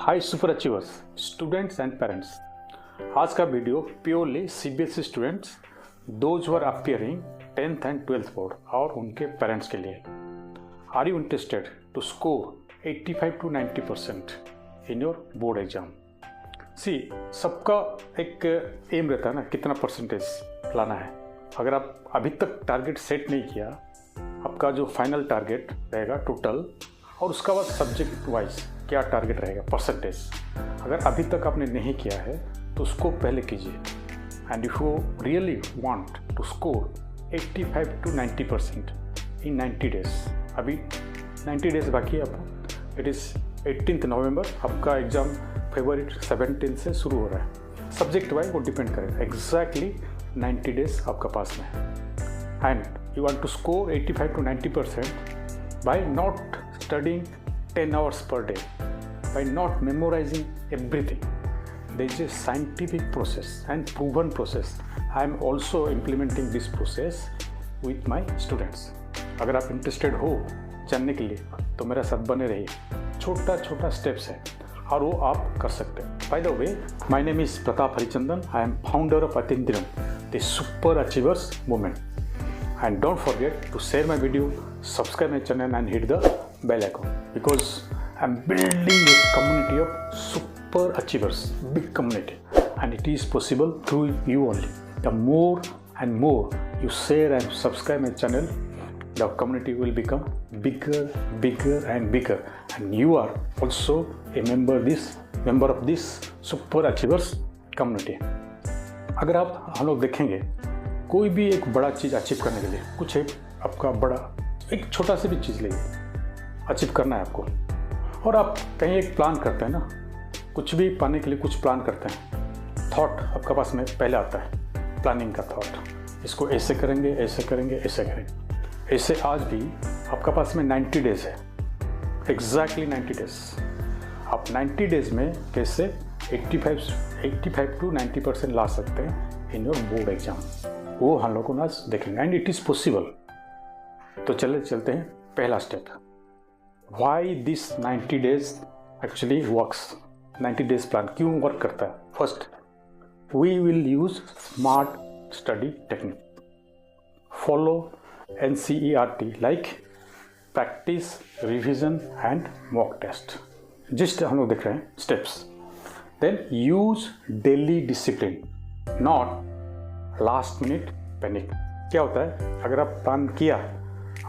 Hi super achievers, students and parents. आज का video purely CBSE students those were appearing 10th एंड 12th board और उनके parents के लिए। Are you interested to score 85 to 90% in your board exam? See, सबका एक M रहता है ना, कितना परसेंटेज लाना है। अगर आप अभी तक टारगेट सेट नहीं किया, आपका जो फाइनल टारगेट रहेगा टोटल, और उसका बाद सब्जेक्ट वाइज क्या टारगेट रहेगा परसेंटेज, अगर अभी तक आपने नहीं किया है तो उसको पहले कीजिए। And if you really want to score 85 to 90% in 90 days, अभी 90 डेज बाकी है आपको। इट इज़ 18th नवंबर, आपका एग्ज़ाम फरवरी 17 से शुरू हो रहा है। सब्जेक्ट वाइज वो डिपेंड करेगा। एग्जैक्टली 90 डेज आपका पास में है। And you want to score 85 to 90% by not studying 10 hours per day, by not memorizing everything. There is a scientific process and proven process. I am also implementing this process with my students. अगर आप interested हो जानने के लिए तो मेरा साथ बने रहिए। छोटा छोटा स्टेप्स है और वो आप कर सकते हैं। By the way, my name is Pratap Harichandan. I am founder of Atindram, the super achievers movement. And don't forget to share my video, subscribe my channel and hit the bell icon, because I'm building a community of super achievers, big community, and it is possible through you only. The more and more you share and subscribe my channel, the community will become bigger and bigger, and you are also a member of this super achievers community. अगर आप हम लोग देखेंगे, कोई भी एक बड़ा चीज़ achieve करने के लिए कुछ एक आपका बड़ा एक छोटा सी भी चीज़ लेंगे, अचीव करना है आपको। और आप कहीं एक प्लान करते हैं ना, कुछ भी पाने के लिए कुछ प्लान करते हैं, थॉट आपके पास में पहले आता है, प्लानिंग का थॉट। इसको ऐसे करेंगे, ऐसे करेंगे, ऐसे करेंगे। ऐसे आज भी आपका पास में 90 डेज है, एग्जैक्टली 90 डेज। आप 90 डेज में कैसे 85 to 90% ला सकते हैं इन योर बोर्ड एग्जाम, वो हम लोग को ना देखेंगे। And it is possible. तो चलते हैं पहला step. Why this 90 days actually works. 90 days plan क्यों वर्क करता है? First, we will use smart study technique. Follow NCERT like practice, revision and mock test. Gist हम लोग देख रहे हैं steps. Then use daily discipline, not last minute panic. क्या होता है, अगर आप प्लान किया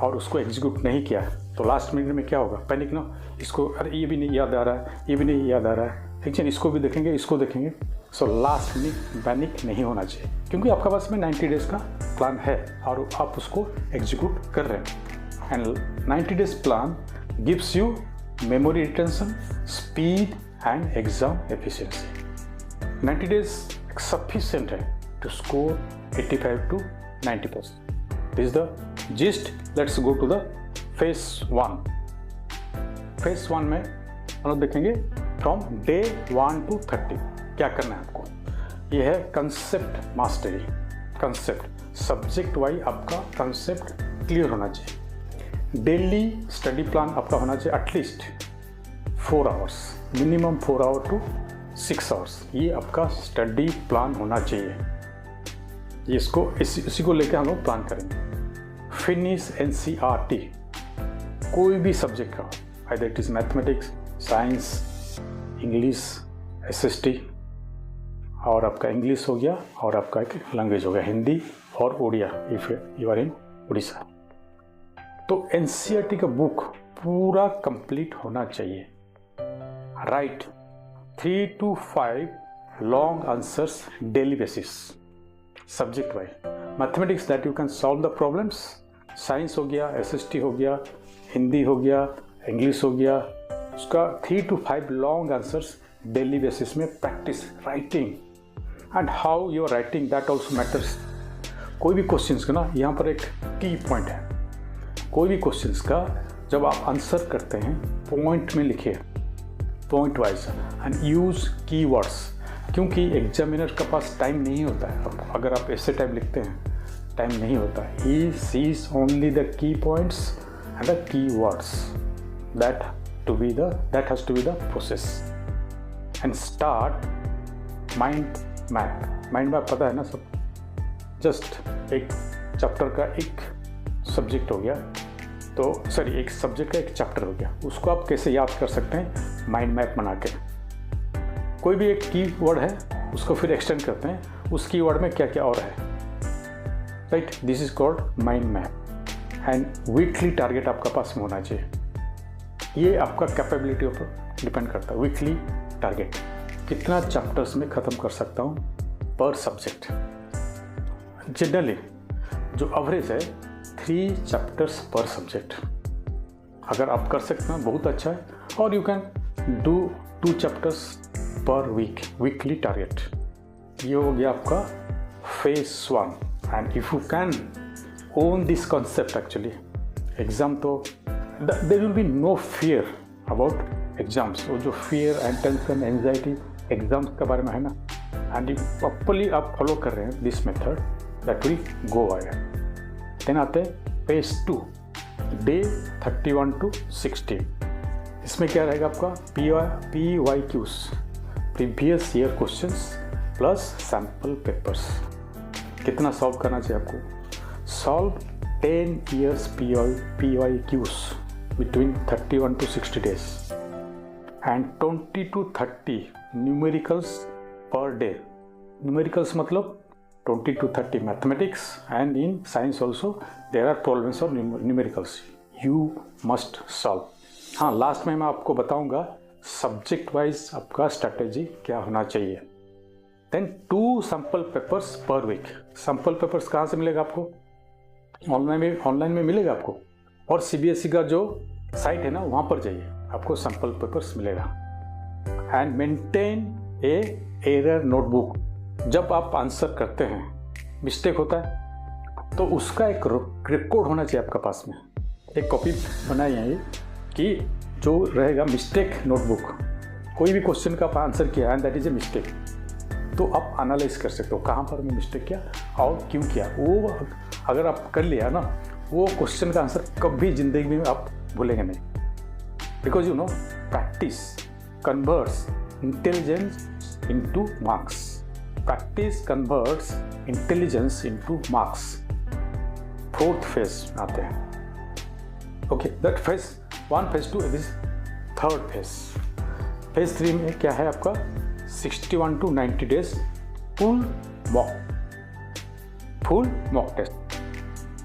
और उसको एग्जीक्यूट नहीं किया तो लास्ट मिनट में क्या होगा? पैनिक ना। इसको अरे ये भी नहीं याद आ रहा है, ये भी नहीं याद आ रहा है, ठीक है, इसको भी देखेंगे, इसको देखेंगे। सो लास्ट मिनट पैनिक नहीं होना चाहिए, क्योंकि आपका पास में 90 डेज का प्लान है और आप उसको एग्जीक्यूट कर रहे हैं। And 90 days plan gives you memory retention, speed and exam efficiency. 90 days sufficient है to score 85 to 90%. This is the gist. Let's go to the phase 1. phase 1 में हम लोग देखेंगे from day 1 to 30 क्या करना है आपको। ये है concept mastery. Concept subject wise आपका कंसेप्ट क्लियर होना चाहिए। डेली स्टडी प्लान आपका होना चाहिए at least 4 hours, minimum 4 hours to 6 hours। ये आपका स्टडी प्लान होना चाहिए। ये इसी को लेकर हम लोग प्लान करेंगे। फिनिश NCERT, कोई भी सब्जेक्ट का, either it is mathematics, science, English, SST, और आपका इंग्लिश हो गया, और आपका एक लैंग्वेज हो गया हिंदी और Odia if you are in Orissa. तो NCERT का बुक पूरा कंप्लीट होना चाहिए। Write 3 to 5 long answers daily basis, subject wise. Mathematics that you can solve the problems, science हो गया, SST हो गया, हिंदी हो गया, इंग्लिश हो गया, उसका 3 to 5 long answers daily basis में practice. Writing and how you are writing that also matters. कोई भी क्वेश्चंस का ना यहाँ पर एक की पॉइंट है। कोई भी क्वेश्चंस का जब आप आंसर करते हैं पॉइंट में लिखिए, point wise, and use keywords, क्योंकि एग्जामिनर के पास टाइम नहीं होता है। अब अगर आप ऐसे टाइप लिखते हैं, टाइम नहीं होता। He sees only the key points and the key words. That has to be the process. and start mind map. Mind map पता है ना सब? जस्ट एक चैप्टर का एक सब्जेक्ट हो गया, तो सॉरी एक सब्जेक्ट का एक चैप्टर हो गया, उसको आप कैसे याद कर सकते हैं? माइंड मैप बना के। कोई भी एक की वर्ड है उसको फिर एक्सटेंड करते हैं, उस की वर्ड में क्या क्या और है, right? This is called mind map. And weekly target आपका पास में होना चाहिए। ये आपका कैपेबिलिटी पर डिपेंड करता है। वीकली टारगेट कितना चैप्टर्स में ख़त्म कर सकता हूँ पर सब्जेक्ट। जनरली जो एवरेज है 3 चैप्टर्स पर सब्जेक्ट। अगर आप कर सकते हैं बहुत अच्छा है। और यू कैन डू 2 चैप्टर्स पर वीक, वीकली टारगेट। ये हो गया आपका phase 1। And if you can own this concept, actually exam तो there will be no fear about exams। वो जो fear and tension anxiety exams के बारे में है ना, and if properly आप फॉलो कर रहे हैं this method, that will go away। then आते हैं phase 2, day 31 to 60। इसमें क्या रहेगा आपका? PYQs, previous year questions plus sample papers। कितना सॉल्व करना चाहिए आपको? Solve 10 years PYQs between 31 to 60 days and 20 to 30 numericals per day। Numericals मतलब 20 to 30 mathematics, and in science also there are problems of numericals you must solve। हाँ, last में मैं आपको बताऊंगा सब्जेक्ट वाइज आपका स्ट्रैटेजी क्या होना चाहिए। देन 2 सैम्पल पेपर्स पर वीक। सैम्पल पेपर्स कहाँ से मिलेगा आपको? ऑनलाइन में मिलेगा आपको। और CBSE का जो साइट है ना, वहाँ पर जाइए, आपको सैम्पल पेपर्स मिलेगा। And maintain A error notebook. जब आप आंसर करते हैं मिस्टेक होता है तो उसका एक रिकॉर्ड होना चाहिए आपका पास में। एक कॉपी बनाई है कि जो रहेगा मिस्टेक नोटबुक। कोई भी क्वेश्चन का आप आंसर किया and that is a mistake, तो आप एनालाइज कर सकते हो कहाँ पर मैं मिस्टेक किया और क्यों किया। वो अगर आप कर लिया ना, वो क्वेश्चन का आंसर कभी जिंदगी में आप भूलेंगे नहीं। Because you know practice converts intelligence into marks. Practice converts intelligence into marks. 4th phase आते हैं। Okay, that phase 1, phase 2, this 3rd phase. Phase 3 में क्या है आपका? 61 to 90 days full mock test.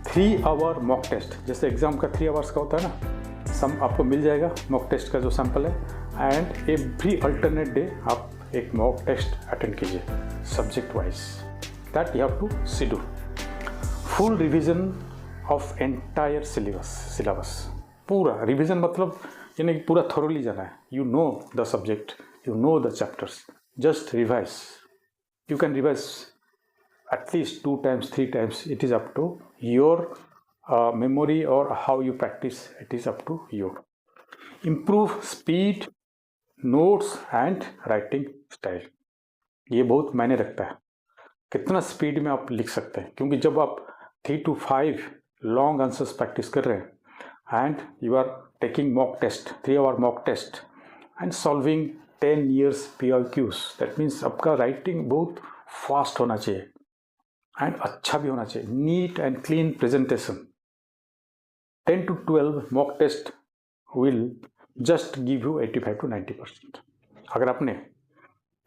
3 hour mock test, जैसे exam का 3 hours का होता है ना, सम आपको मिल जाएगा मॉक टेस्ट का जो सैंपल है। एंड एवरी अल्टरनेट डे आप एक मॉक टेस्ट अटेंड कीजिए subject wise. That you have to schedule. Full revision of entire syllabus. पूरा रिवीजन मतलब यानी पूरा थोरोली जाना है। You know the subject, you know the chapters, just revise। you can revise at least 2 times 3 times, it is up to your memory or how you practice, it is up to you। improve speed, notes and writing style। ये बहुत मायने रखता है कितना speed में आप लिख सकते हैं, क्योंकि जब आप 3 to 5 लॉन्ग आंसर्स प्रैक्टिस कर रहे हैं and you are taking mock test, 3 hour mock test and solving 10 years PYQs, that means आपका राइटिंग बहुत फास्ट होना चाहिए एंड अच्छा भी होना चाहिए। Neat and clean presentation. 10 to 12 mock test will just give you 85 to 90%। अगर आपने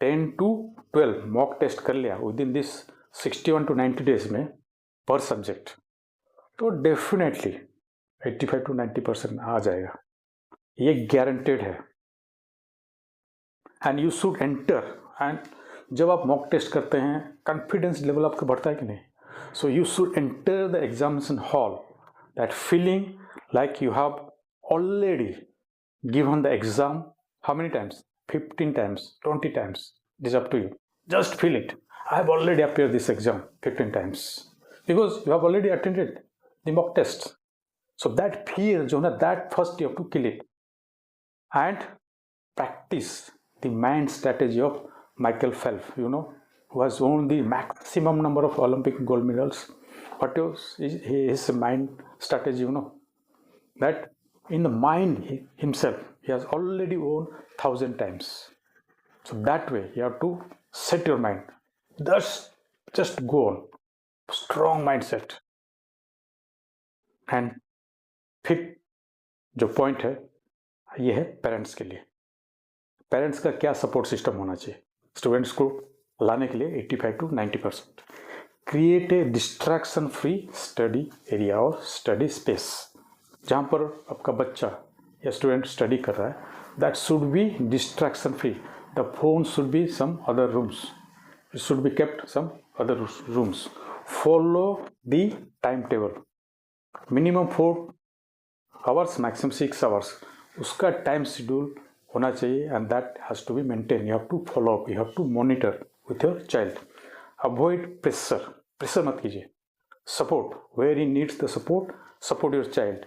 10 to 12 मॉक टेस्ट कर लिया with in this 61 to 90 days में पर सब्जेक्ट, तो डेफिनेटली 85 to 90% आ जाएगा, ये गारंटेड है। And you should enter. And जब आप मॉक टेस्ट करते हैं कॉन्फिडेंस लेवल आपका बढ़ता है कि नहीं? So you should enter the examination hall that feeling like you have already given the exam. How many times? 15 times, 20 times, it is up to you। just feel it, I have already appeared this exam 15 times because you have already attended the mock test। so that fear जो ना, that first you have to kill it and practice the mind strategy of Michael Phelps, you know, who has won the maximum number of Olympic gold medals। What was his mind strategy, you know? That in the mind himself, he has already won 1000 times So that way you have to set your mind. Thus, just go on. Strong mindset. And फिर जो point है ये है parents के लिए. Parents का क्या support system होना चाहिए स्टूडेंट्स को लाने के लिए 85 to 90%. Create a distraction free study area और स्टडी स्पेस. जहाँ पर आपका बच्चा या स्टूडेंट स्टडी कर रहा है, that should be distraction free. The phone should be some other rooms. It should be kept some other rooms. Follow the time table. Minimum 4 hours, maximum 6 hours. उसका time schedule होना चाहिए and that has to be maintain. You have to follow up, you have to monitor with your child. Avoid pressure मत कीजिए. Support where he needs the support. Support your child.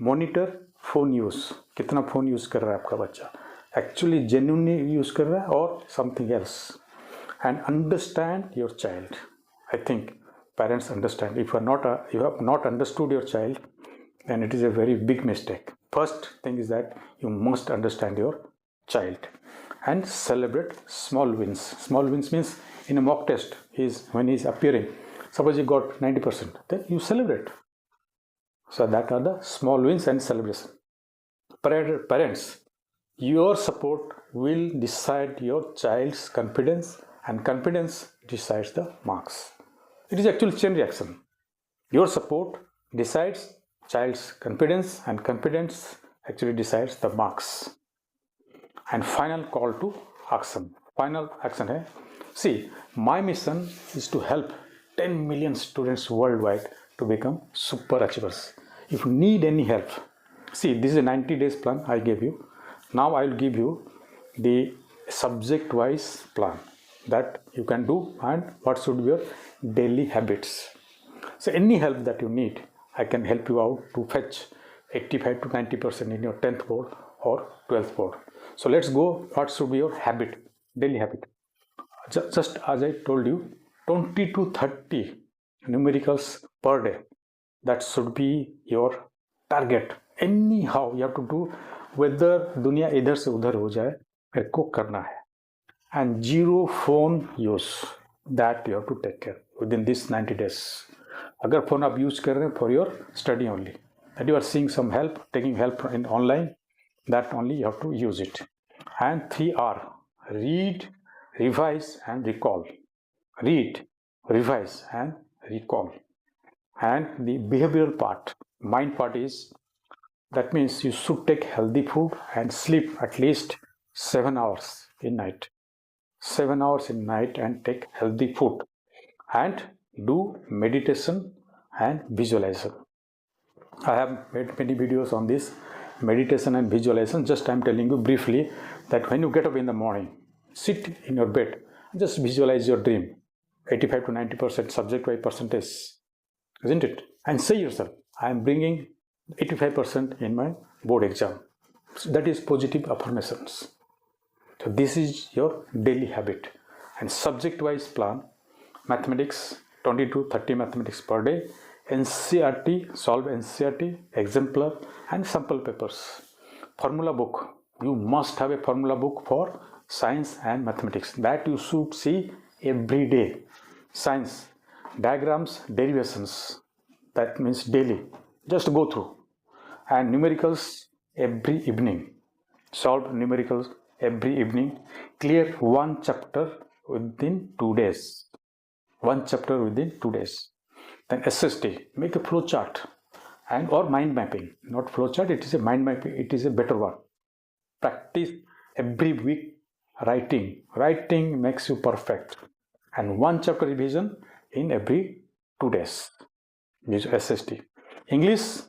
Monitor phone use. कितना phone use कर रहा है आपका बच्चा, actually genuinely use कर रहा है और something else. And understand your child. I think parents understand. If you have not understood your child, then it is a very big mistake. First thing is that you must understand your child and celebrate small wins. Small wins means in a mock test, when he is appearing, suppose he got 90%, then you celebrate. So that are the small wins and celebration. Parents, your support will decide your child's confidence, and confidence decides the marks. It is actually chain reaction. Your support decides child's confidence, and confidence actually decides the marks. And final call to action. Final action है. See, my mission is to help 10 million students worldwide to become super achievers. If you need any help, see, this is a 90 days plan I gave you. Now I will give you the subject wise plan that you can do and what should be your daily habits. So any help that you need, I can help you out to fetch 85 to 90% in your 10th board or 12th board. So let's go. What should be your habit, daily habit? Just as I told you, 20 to 30 numericals per day. That should be your target. Anyhow you have to do, whether दुनिया इधर से उधर हो जाए, मेरे को करना है. And 0 phone use, that you have to take care within this 90 days. अगर फ़ोन आप यूज कर रहे हैं for your study only, that you are seeing some help, taking help in online, that only you have to use it. And 3R, read, revise and recall. Read, revise and recall. And the behavioral part, mind part is, that means you should take healthy food and sleep at least 7 hours in night. 7 hours in night and take healthy food and do meditation and visualization. I have made many videos on this meditation and visualization. Just I am telling you briefly that when you get up in the morning, sit in your bed, just visualize your dream. 85 to 90% subject wise percentage, isn't it? And say yourself, I am bringing 85% in my board exam. So that is positive affirmations. So this is your daily habit. And subject wise plan, mathematics, 20 to 30 mathematics per day, NCERT, solve NCERT, exemplar and sample papers. Formula book, you must have a formula book for science and mathematics, that you should see every day. Science, diagrams, derivations, that means daily, just go through. And numericals every evening, solve numericals every evening. Clear one chapter within 2 days. One chapter within 2 days. Then SST, make a flow chart and or mind mapping. Not flow chart, it is a mind mapping. It is a better one. Practice every week writing. Writing makes you perfect. And one chapter revision in every 2 days. Use SST. English,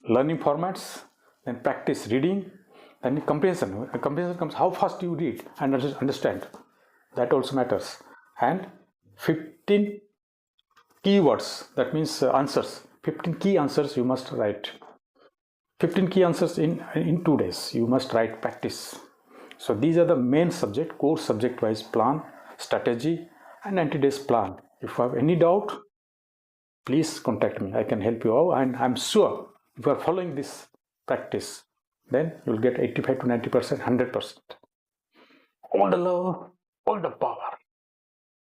learning formats, then practice reading. Then comprehension. When comprehension comes, how fast you read and understand. That also matters. And 15 keywords, that means answers. 15 key answers you must write. 15 key answers in 2 days. You must write, practice. So these are the main subject, core subject wise plan, strategy and 90 days plan. If you have any doubt, please contact me. I can help you out, and I'm sure if you are following this practice, then you'll get 85 to 90%, 100%. all the love, all the power.